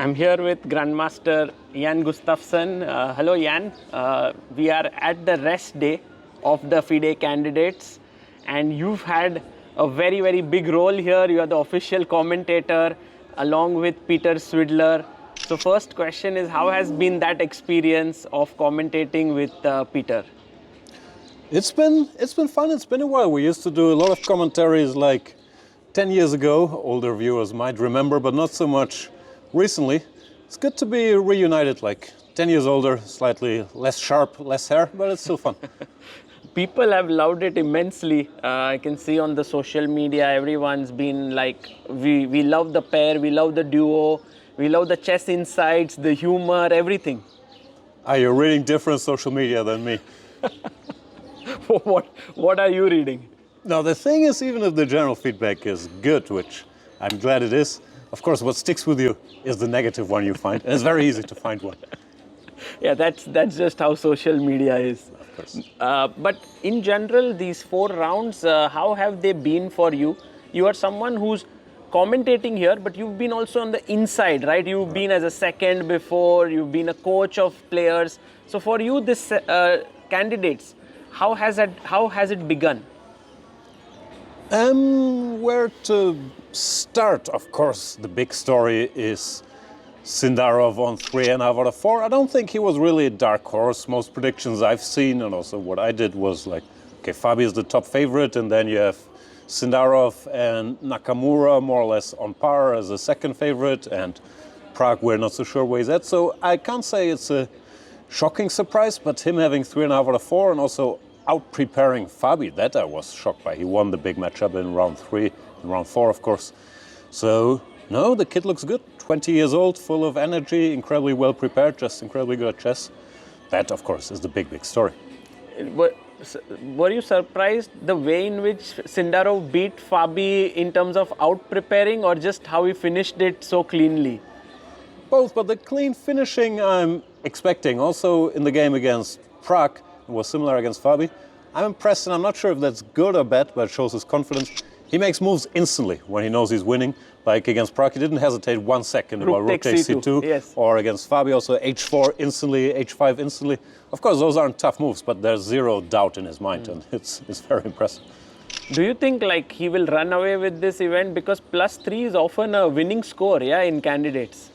I'm here with Grandmaster Jan Gustafsson. Hello, Jan. We are at the rest day of the FIDE Candidates, and you've had a very, very big role here. You are the official commentator along with Peter Swidler. So first question is, how has been that experience of commentating with Peter? It's been fun. It's been a while. We used to do a lot of commentaries like 10 years ago. Older viewers might remember, but not so much recently. It's good to be reunited, like 10 years older, slightly less sharp, less hair, but it's still fun. People have loved it immensely. I can see on the social media, everyone's been like, we love the pair, we love the duo, we love the chess insights, the humor, everything. You're reading different social media than me. What are you reading? Now, the thing is, even if the general feedback is good, which I'm glad it is, of course, what sticks with you is the negative one you find, and it's very easy to find one. Yeah, that's just how social media is. Of course. But in general, these 4 rounds, how have they been for you? You are someone who's commentating here, but you've been also on the inside, right? You've been as a second before, you've been a coach of players. So for you, this candidates, how has it begun? Where to start? Of course, the big story is Sindarov on 3.5 out of 4. I don't think he was really a dark horse. Most predictions I've seen, and also what I did, was like, okay, Fabi is the top favorite, and then you have Sindarov and Nakamura more or less on par as a second favorite, and Prague, we're not so sure where he's at. So I can't say it's a shocking surprise, but him having 3.5 out of 4 and also out-preparing Fabi, that I was shocked by. He won the big matchup in round 3, in round 4, of course. So, no, the kid looks good. 20 years old, full of energy, incredibly well prepared, just incredibly good at chess. That, of course, is the big, big story. Were you surprised the way in which Sindarov beat Fabi in terms of out-preparing, or just how he finished it so cleanly? Both, but the clean finishing I'm expecting. Also in the game against Prague, it was similar against Fabi. I'm impressed, and I'm not sure if that's good or bad, but it shows his confidence. He makes moves instantly when he knows he's winning. Like against Prague, he didn't hesitate 1 second about rook takes c2. Yes. Or against Fabi, also h4 instantly, h5 instantly. Of course, those aren't tough moves, but there's zero doubt in his mind, and it's very impressive. Do you think like he will run away with this event? Because +3 is often a winning score, yeah, in candidates.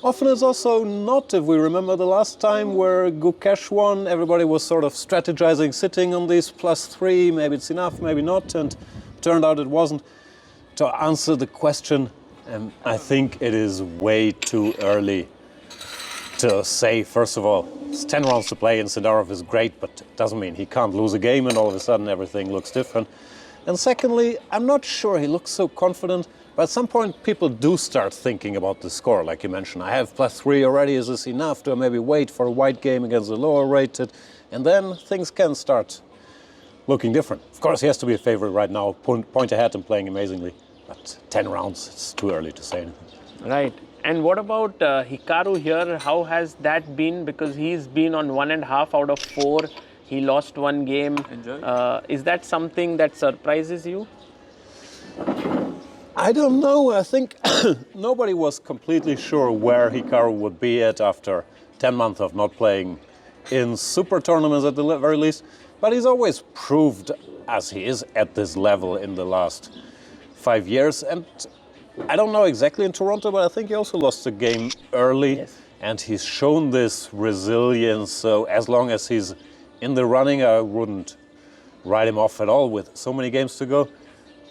Often it's also not. If we remember the last time where Gukesh won, everybody was sort of strategizing, sitting on these +3, maybe it's enough, maybe not, and turned out it wasn't. To answer the question, I think it is way too early to say. First of all, it's 10 rounds to play, and Sindarov is great, but it doesn't mean he can't lose a game and all of a sudden everything looks different. And secondly, I'm not sure he looks so confident, but at some point people do start thinking about the score, like you mentioned. I have +3 already, is this enough? Do I maybe wait for a white game against a lower rated? And then things can start looking different. Of course, he has to be a favorite right now, point ahead and playing amazingly. But 10 rounds, it's too early to say anything. Right. And what about Hikaru here? How has that been? Because he's been on 1.5 out of 4. He lost 1 game. Is that something that surprises you? I don't know. I think nobody was completely sure where Hikaru would be at after 10 months of not playing in super tournaments at the very least. But he's always proved as he is at this level in the last 5 years. And I don't know exactly in Toronto, but I think he also lost the game early. Yes. And he's shown this resilience. So as long as he's in the running, I wouldn't write him off at all with so many games to go.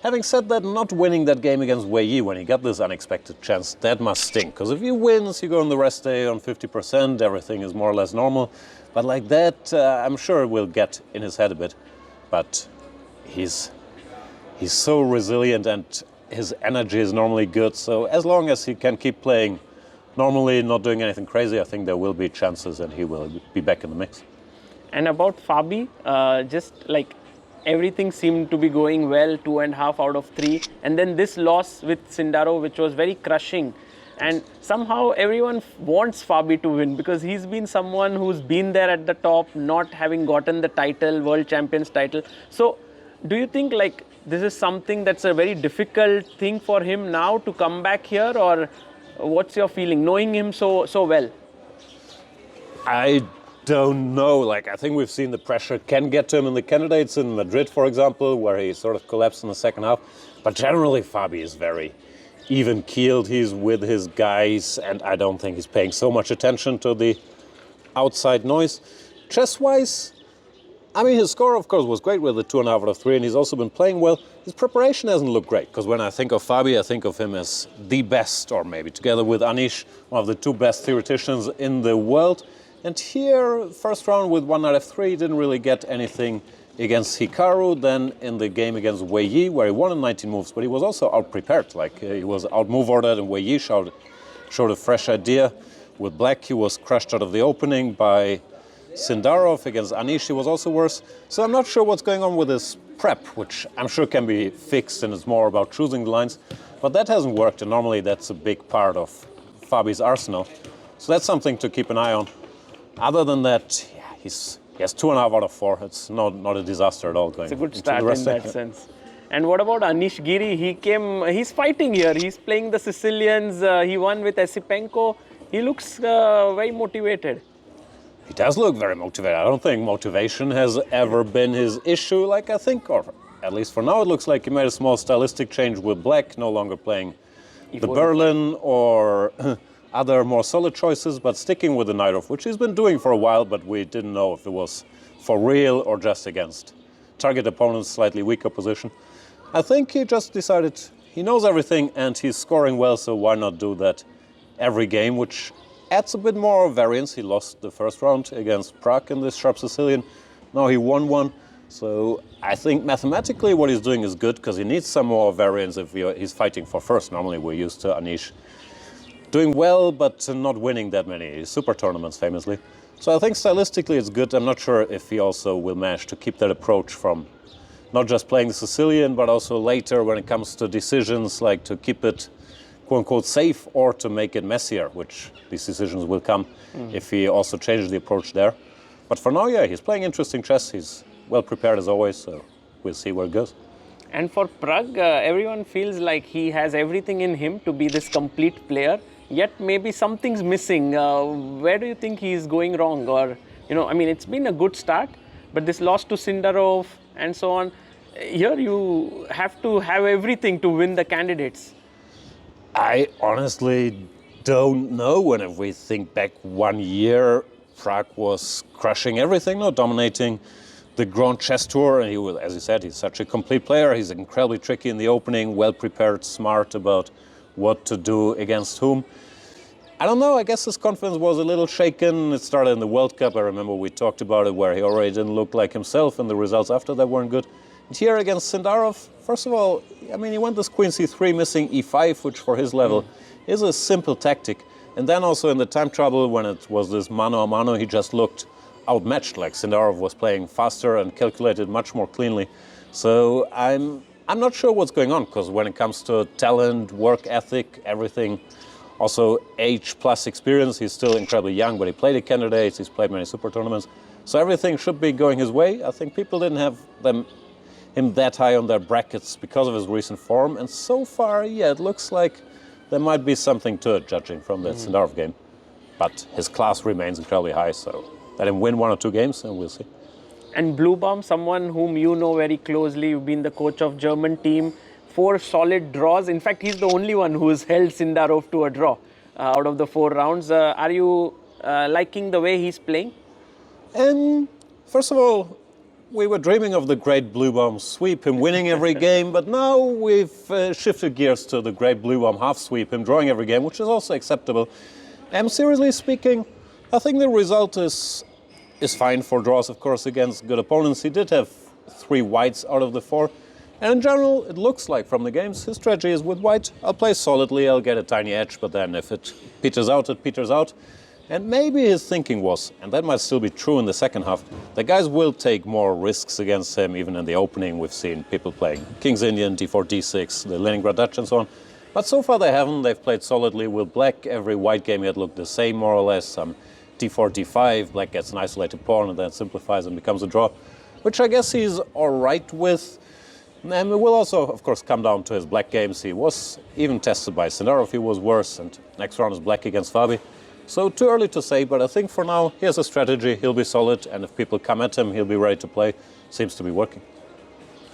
Having said that, not winning that game against Wei Yi when he got this unexpected chance, that must stink. Because if he wins, you go on the rest day on 50%, everything is more or less normal. But like that, I'm sure it will get in his head a bit. But he's so resilient and his energy is normally good. So as long as he can keep playing normally, not doing anything crazy, I think there will be chances and he will be back in the mix. And about Fabi, just like everything seemed to be going well, 2.5 out of 3. And then this loss with Sindarov, which was very crushing. And somehow everyone wants Fabi to win because he's been someone who's been there at the top, not having gotten the title, World Champions title. So do you think like this is something that's a very difficult thing for him now to come back here, or What's your feeling, knowing him so well? I don't know. Like, I think we've seen the pressure can get to him in the candidates in Madrid, for example, where he sort of collapsed in the second half. But generally, Fabi is very even-keeled. He's with his guys, and I don't think he's paying so much attention to the outside noise. Chess-wise, I mean, his score, of course, was great with the 2.5 out of 3, and he's also been playing well. His preparation hasn't looked great, because when I think of Fabi, I think of him as the best, or maybe together with Anish, one of the 2 best theoreticians in the world. And here, first round with 1 knight f3, didn't really get anything against Hikaru. Then in the game against Wei Yi, where he won in 19 moves, but he was also out-prepared. Like, he was out-move ordered, and Wei Yi showed a fresh idea. With black, he was crushed out of the opening by Sindarov. Against Anish, he was also worse. So I'm not sure what's going on with his prep, which I'm sure can be fixed, and it's more about choosing the lines. But that hasn't worked, and normally that's a big part of Fabi's arsenal. So that's something to keep an eye on. Other than that, yeah, he has 2.5 out of 4. It's not a disaster at all going. It's a good start in that sense. And what about Anish Giri? He's fighting here. He's playing the Sicilians. He won with Esipenko. He looks very motivated. He does look very motivated. I don't think motivation has ever been his issue. Like, I think, or at least for now, it looks like he made a small stylistic change with black, no longer playing the Berlin or other more solid choices, but sticking with the knight off, which he's been doing for a while, but we didn't know if it was for real or just against target opponents, slightly weaker position. I think he just decided he knows everything and he's scoring well, so why not do that every game, which adds a bit more variance. He lost the first round against Prague in this sharp Sicilian. Now he won one. So I think mathematically what he's doing is good, because he needs some more variance if he's fighting for first. Normally we're used to Anish doing well, but not winning that many super tournaments, famously. So I think stylistically it's good. I'm not sure if he also will manage to keep that approach from not just playing the Sicilian, but also later when it comes to decisions, like to keep it quote-unquote safe or to make it messier, which these decisions will come if he also changes the approach there. But for now, yeah, he's playing interesting chess. He's well prepared as always, so we'll see where it goes. And for Pragg, everyone feels like he has everything in him to be this complete player, yet maybe something's missing. Where do you think he's going wrong? Or, I mean, it's been a good start, but this loss to Sindarov and so on, here you have to have everything to win the candidates. I honestly don't know. When we think back 1 year, Pragg was crushing everything, dominating the Grand Chess Tour, and he was, as you said, he's such a complete player. He's incredibly tricky in the opening, well prepared, smart about what to do against whom. I don't know, I guess his confidence was a little shaken. It started in the World Cup. I remember we talked about it, where he already didn't look like himself, and the results after that weren't good. And here against Sindarov, first of all, I mean, he went this queen c3 missing e5, which for his level is a simple tactic. And then also in the time trouble, when it was this mano a mano, he just looked outmatched. Like, Sindarov was playing faster and calculated much more cleanly. So I'm not sure what's going on, because when it comes to talent, work ethic, everything, also age plus experience, he's still incredibly young, but he played at candidates, he's played many super tournaments. So everything should be going his way. I think people didn't have him that high on their brackets because of his recent form. And so far, yeah, it looks like there might be something to it, judging from that Sindarov game. But his class remains incredibly high, so let him win 1 or 2 games and we'll see. And Bluebaum, someone whom you know very closely, you've been the coach of German team, 4 solid draws. In fact, he's the only one who's held Sindarov to a draw out of the 4 rounds. Are you liking the way he's playing? First of all, we were dreaming of the great Bluebaum sweep, him winning every game, but now we've shifted gears to the great Bluebaum half sweep, him drawing every game, which is also acceptable. And seriously speaking, I think the result is fine for draws, of course, against good opponents. He did have 3 whites out of the 4. And in general, it looks like from the games, his strategy is with white, I'll play solidly, I'll get a tiny edge, but then if it peters out, it peters out. And maybe his thinking was, and that might still be true in the second half, the guys will take more risks against him. Even in the opening, we've seen people playing King's Indian, d4, d6, the Leningrad Dutch and so on. But so far they haven't. They've played solidly with black. Every white game had looked the same, more or less. Some d4, d5, black gets an isolated pawn and then simplifies and becomes a draw, which I guess he's all right with. And it will also, of course, come down to his black games. He was even tested by Sindarov, he was worse, and next round is black against FIDE. So too early to say, but I think for now he has a strategy, he'll be solid, and if people come at him, he'll be ready to play. Seems to be working.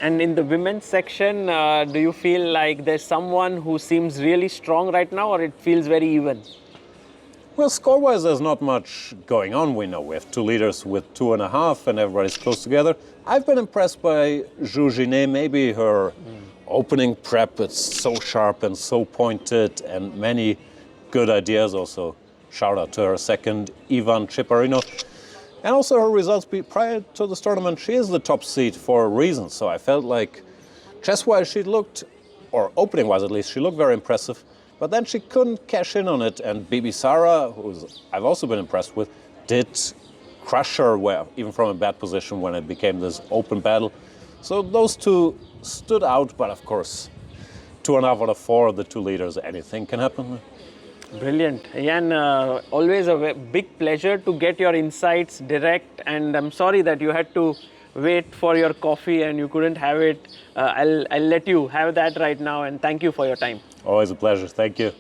And in the women's section, do you feel like there's someone who seems really strong right now, or it feels very even? Well, score-wise, there's not much going on. We know we have two leaders with 2.5 and everybody's close together. I've been impressed by Zhu Jiné, maybe her opening prep, it's so sharp and so pointed and many good ideas also. Shout out to her second, Ivan Chiparino. And also her results prior to this tournament, she is the top seed for a reason. So I felt like chess-wise she looked, or opening-wise at least, she looked very impressive. But then she couldn't cash in on it, and Bibi Sara, who I've also been impressed with, did crush her, even from a bad position when it became this open battle. So those two stood out, but of course, 2.5 out of 4, the two leaders, anything can happen. Brilliant. Jan, always a big pleasure to get your insights direct, and I'm sorry that you had to wait for your coffee and you couldn't have it. I'll let you have that right now, and thank you for your time. Always a pleasure. Thank you.